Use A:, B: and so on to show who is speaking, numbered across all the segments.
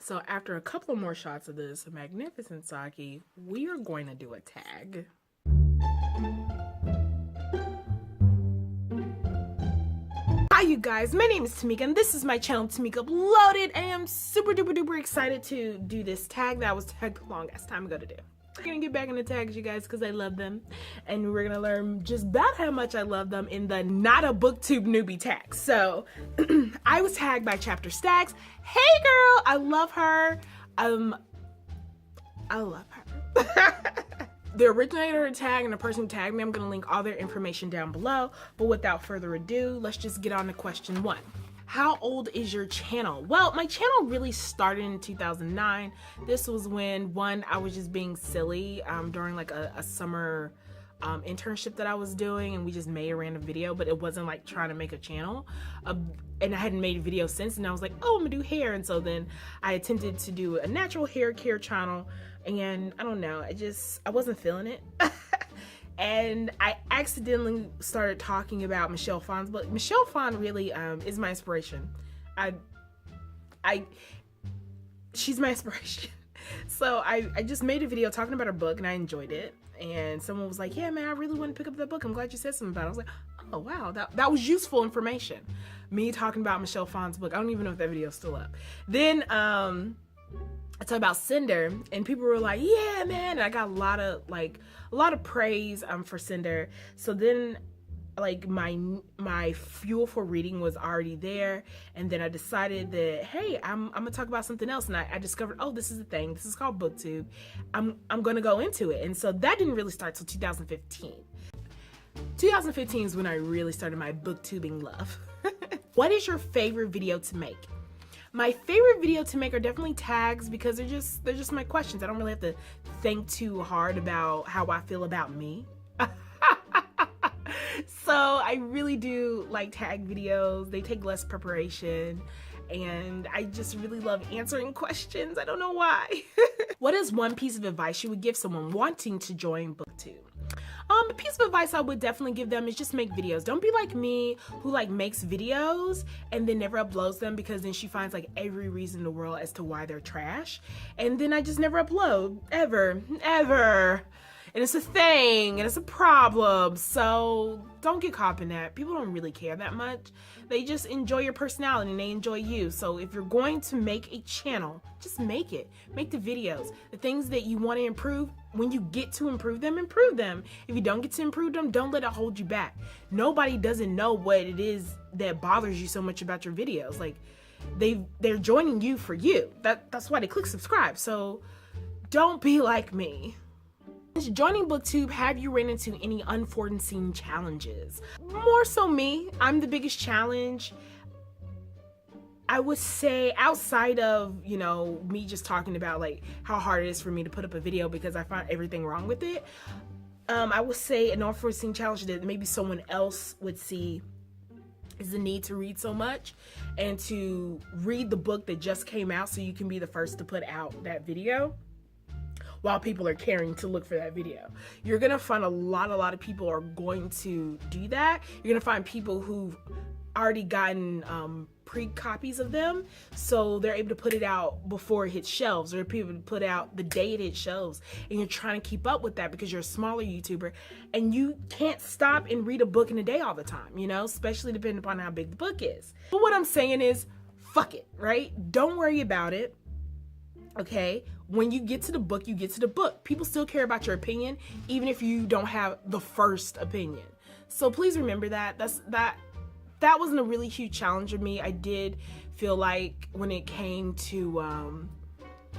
A: So after a couple more shots of this magnificent sake, we are going to do a tag. Hi you guys, my name is Tamika and this is my channel Tamika Uploaded. I am super duper excited to do this tag that I was tagged the longest time ago to do. I'm gonna get back into tags, you guys, because I love them, and we're gonna learn just about how much I love them in the not a booktube newbie tag. So I was tagged by Chapter Stacks. Hey girl, I love her. I love her. The originator tag and the person who tagged me, I'm gonna link all their information down below. But without further ado, let's just get on to question 1. How old is your channel? Well, my channel really started in 2009. This was when, I was just being silly during like a summer internship that I was doing, and we just made a random video, but it wasn't like trying to make a channel. And I hadn't made a video since, and I was like, oh, I'm gonna do hair. And so then I attempted to do a natural hair care channel, and I don't know, I wasn't feeling it. And I accidentally started talking about Michelle Phan's book. Michelle Phan really is my inspiration. She's my inspiration. So I just made a video talking about her book, and I enjoyed it. And someone was like, yeah, man, I really want to pick up that book. I'm glad you said something about it. I was like, oh, wow, that was useful information. Me talking about Michelle Phan's book. I don't even know if that video is still up. Then I talked about Cinder, and people were like, yeah, man. And I got a lot of praise for Cinder. So then like my fuel for reading was already there, and then I decided that, hey, I'm gonna talk about something else, and I discovered, oh, this is a thing, this is called booktube. I'm gonna go into it. And so that didn't really start till 2015. 2015 is when I really started my booktubing love. What is your favorite video to make? My favorite video to make are definitely tags, because they're just my questions. I don't really have to think too hard about how I feel about me. So I really do like tag videos. They take less preparation, and I just really love answering questions. I don't know why. What is one piece of advice you would give someone wanting to join booktube? A piece of advice I would definitely give them is just make videos. Don't be like me, who like makes videos and then never uploads them, because then she finds like every reason in the world as to why they're trash. And then I just never upload, ever. And it's a thing, and it's a problem. So don't get caught up in that. People don't really care that much. They just enjoy your personality, and they enjoy you. So if you're going to make a channel, just make it. Make the videos. The things that you want to improve, when you get to improve them, improve them. If you don't get to improve them, don't let it hold you back. Nobody doesn't know what it is that bothers you so much about your videos. Like, they're joining you for you. That's why they click subscribe. So don't be like me. Since joining booktube, have you ran into any unforeseen challenges? More so me. I'm the biggest challenge. I would say, outside of, you know, me just talking about like how hard it is for me to put up a video because I find everything wrong with it, I would say an unforeseen challenge that maybe someone else would see is the need to read so much, and to read the book that just came out so you can be the first to put out that video while people are caring to look for that video. You're gonna find a lot of people are going to do that. You're gonna find people who've already gotten pre-copies of them, so they're able to put it out before it hits shelves, or people to put out the day it hits shelves, and you're trying to keep up with that because you're a smaller YouTuber and you can't stop and read a book in a day all the time, you know, especially depending upon how big the book is. But what I'm saying is, fuck it, right? Don't worry about it. Okay, when you get to the book, you get to the book. People still care about your opinion, even if you don't have the first opinion. So please remember that. That wasn't a really huge challenge for me. I did feel like when it came to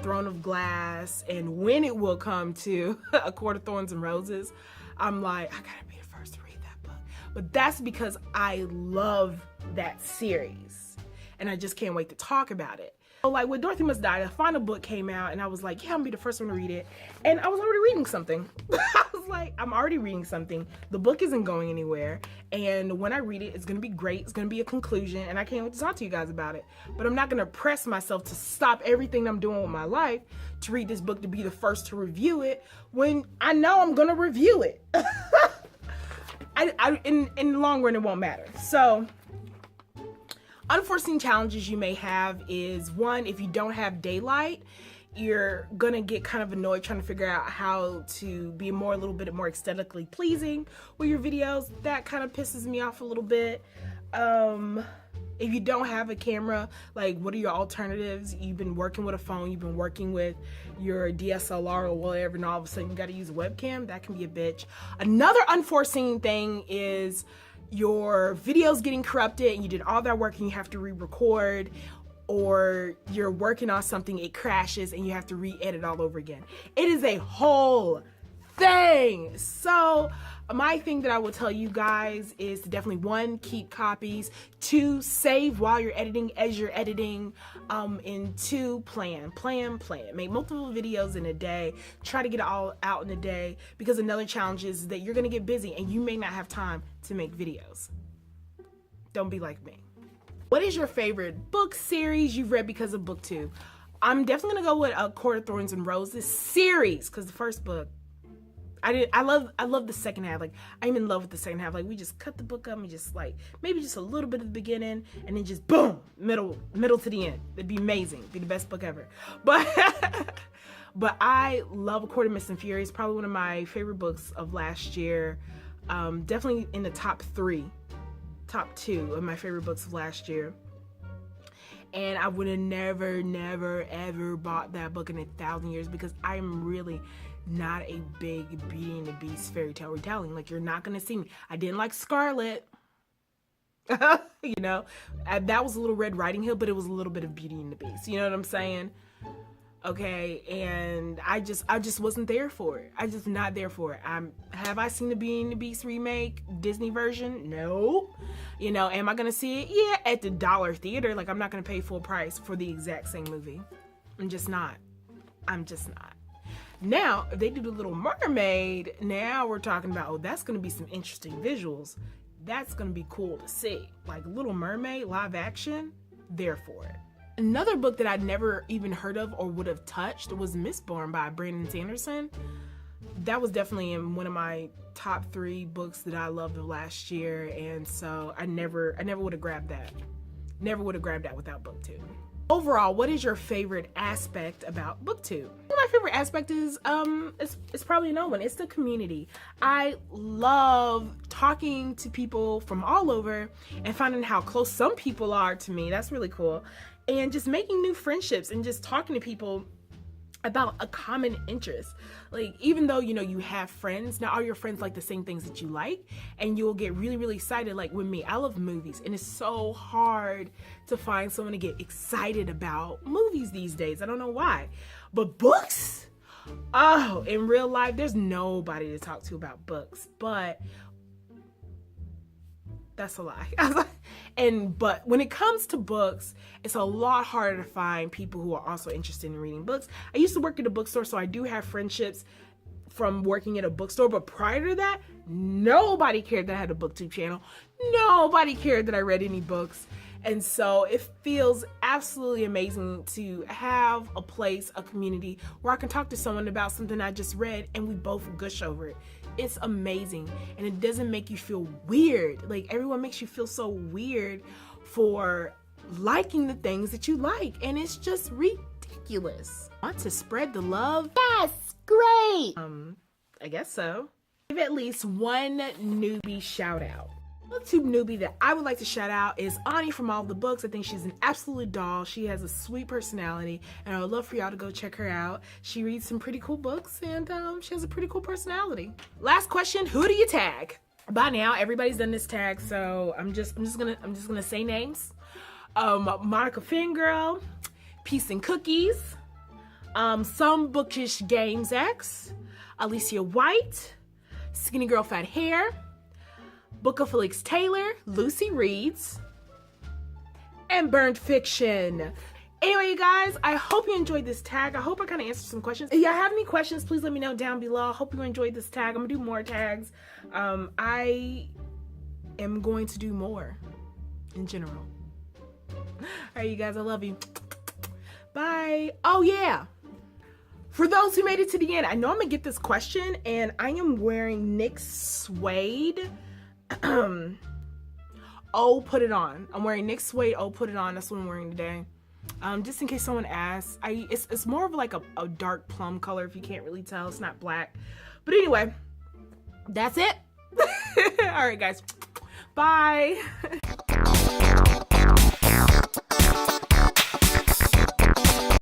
A: Throne of Glass, and when it will come to A Court of Thorns and Roses, I'm like, I gotta be the first to read that book. But that's because I love that series, and I just can't wait to talk about it. So like with Dorothy Must Die, the final book came out, and I was like, yeah, I'm gonna be the first one to read it. And I was already reading something. I was like, I'm already reading something. The book isn't going anywhere. And when I read it, it's gonna be great. It's gonna be a conclusion, and I can't wait to talk to you guys about it. But I'm not gonna press myself to stop everything I'm doing with my life to read this book, to be the first to review it, when I know I'm gonna review it. In the long run, it won't matter. So Unforeseen challenges you may have is, one, if you don't have daylight, you're gonna get kind of annoyed trying to figure out how to be a little bit more aesthetically pleasing with your videos. That kind of pisses me off a little bit. If you don't have a camera, like, what are your alternatives? You've been working with a phone, you've been working with your DSLR or whatever, and all of a sudden you gotta use a webcam. That can be a bitch. Another unforeseen thing is your video's getting corrupted and you did all that work and you have to re-record, or you're working on something, it crashes and you have to re-edit all over again. It is a whole thing. So my thing that I will tell you guys is to definitely, one, keep copies, two, save while you're editing, as you're editing, and two, plan. Make multiple videos in a day. Try to get it all out in a day, because another challenge is that you're gonna get busy and you may not have time to make videos. Don't be like me. What is your favorite book series you've read because of BookTube? I'm definitely gonna go with Court of Thorns and Roses series, because the first book, I love the second half. Like, I'm in love with the second half. Like, we just cut the book up and just, like, maybe just a little bit of the beginning and then just boom, middle to the end. It'd be amazing. It'd be the best book ever. But but I love A Court of Mist and Fury. It's probably one of my favorite books of last year. Definitely in the top two of my favorite books of last year. And I would have never ever bought that book in 1,000 years, because I am really not a big Beauty and the Beast fairy tale retelling. Like, you're not gonna see me. I didn't like Scarlet. You know, that was a little Red Riding Hood, but it was a little bit of Beauty and the Beast. You know what I'm saying? Okay, and I just wasn't there for it. I'm just not there for it. Have I seen the Beauty and the Beast remake, Disney version? No. You know, am I gonna see it? Yeah, at the dollar theater. Like, I'm not gonna pay full price for the exact same movie. I'm just not. Now, if they do The Little Mermaid, now we're talking about, oh, that's gonna be some interesting visuals. That's gonna be cool to see. Like, Little Mermaid, live action, there for it. Another book that I'd never even heard of or would have touched was Mistborn by Brandon Sanderson. That was definitely in one of my top 3 books that I loved of last year, and so I never would have grabbed that. Never would have grabbed that without BookTube. Overall, what is your favorite aspect about BookTube? My favorite aspect is, it's probably no one. It's the community. I love talking to people from all over and finding how close some people are to me. That's really cool. And just making new friendships and just talking to people about a common interest. Like, even though, you know, you have friends, not all your friends like the same things that you like, and you'll get really excited. Like, with me, I love movies, and it's so hard to find someone to get excited about movies these days. I don't know why. But books, oh, in real life, there's nobody to talk to about books. But that's a lie. But when it comes to books, it's a lot harder to find people who are also interested in reading books. I used to work at a bookstore, so I do have friendships from working at a bookstore. But prior to that, nobody cared that I had a BookTube channel. Nobody cared that I read any books. And so it feels absolutely amazing to have a place, a community, where I can talk to someone about something I just read and we both gush over it. It's amazing, and it doesn't make you feel weird. Like, everyone makes you feel so weird for liking the things that you like, and it's just ridiculous. Want to spread the love? Yes, great. I guess so. Give at least one newbie shout out. BookTube newbie that I would like to shout out is Ani from All the Books. I think she's an absolute doll. She has a sweet personality, and I would love for y'all to go check her out. She reads some pretty cool books, and she has a pretty cool personality. Last question: who do you tag? By now, everybody's done this tag, so I'm just gonna say names. Monica Fangirl, Peace and Cookies, Some Bookish Games X, Alicia White, Skinny Girl Fat Hair, Book of Felix Taylor, Lucy Reads, and Burned Fiction. Anyway, you guys, I hope you enjoyed this tag. I hope I kind of answered some questions. If y'all have any questions, please let me know down below. I hope you enjoyed this tag. I'm gonna do more tags. I am going to do more in general. All right, you guys, I love you. Bye. Oh yeah. For those who made it to the end, I know I'm gonna get this question, and I am wearing NYX suede Oh, put it on. I'm wearing NYX suede. Oh, put it on. That's what I'm wearing today. Just in case someone asks, it's more of like a dark plum color, if you can't really tell. It's not black. But anyway, that's it. All right, guys. Bye.